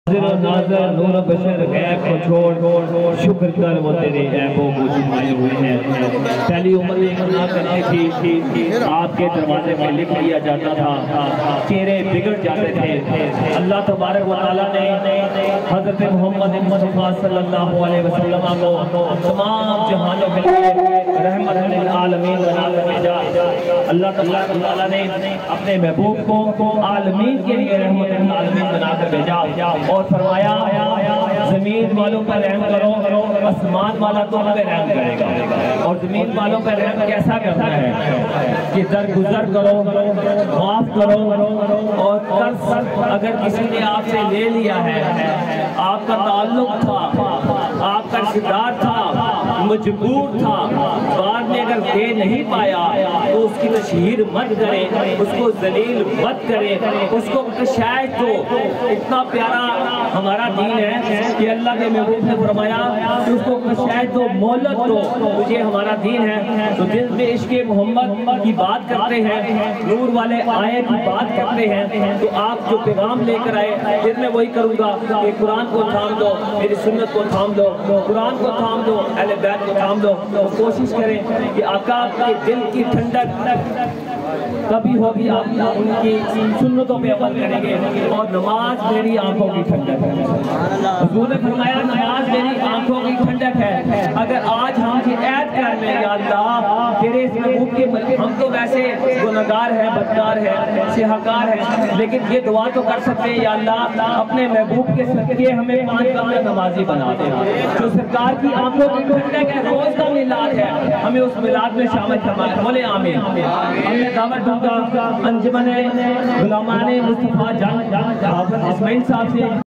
حاضر ناظر نور بشر غیب کو چھوڑ شکر کر وہ تیرے عیبوں کو چھپائے ہوئے ہیں۔ پہلی امت نہ کرنے کی آپ کے دروازے میں لکھ لیا جاتا تھا، چہرے بگڑ جاتے تھے۔ اللہ تبارک و تعالیٰ نے حضرت محمد مصطفیٰ صلی اللہ علیہ وسلم کو تمام جہانوں کے لیے رحمت للعالمین بنا کر بھیجا۔ اللہ تبارک و تعالیٰ نے اپنے محبوب کو عالمین کے لیے رحمت للعالمین بنا کر بھیجا اور فرمایا زمین والوں پر رحم کرو، آسمان والا تم پہ رحم کرے گا۔ اور زمین والوں پر رحم کیسا کرتا ہے کہ درگزر کرو، معاف کرو، اور قرض اگر کسی نے آپ سے لے لیا ہے، آپ کا تعلق تھا، آپ کا رشتہ تھا، مجبور تھا، بعد میں اگر دے نہیں پایا تو اس کی تشہیر مت کرے، اس کو ذلیل مت کرے، اس کو کشائش دو۔ اتنا پیارا ہمارا دین ہے کہ اللہ کے محبوب نے فرمایا کہ اس کو کشائش دو، مہلت دو، یہ ہمارا دین ہے۔ تو دل میں عشق محمد کی بات کرتے ہیں، نور والے آئے کی بات کرتے ہیں، تو آپ جو پیغام لے کر آئے پھر میں وہی کروں گا کہ قرآن کو تھام دو، میری سنت کو تھام دو، قرآن کو تھام دو، اہل بیت کو تھام دو۔ تو کوشش کریں کہ آقا کے دل کی ٹھنڈک کبھی ہوگی آپ ان کی سنتوں پہ عمل کریں گے۔ اور نماز میری آنکھوں کی ٹھنڈک ہے، حضور نے فرمایا نماز میری آنکھوں کی ٹھنڈک ہے۔ اگر آج ہم کی عید کر لیں یا اللہ تیرے اس محبوب کے، ہم تو ویسے گنہگار ہیں، بدکار ہیں، سیاہکار ہیں، لیکن یہ دعا تو کر سکتے ہیں یا اللہ اپنے محبوب کے صدقے ہمیں 5 وقت نمازی بنا دے۔ جو سرکار کی آنکھوں کی ٹھنڈک ہے، روز کا میلاد ہے، ہمیں اس میلاد میں شامل فرمائے، بولے آمین۔ ہم نے دعوت دوں گا انجمن غلامان مصطفیٰ جان حافظ اسماعیل صاحب سے۔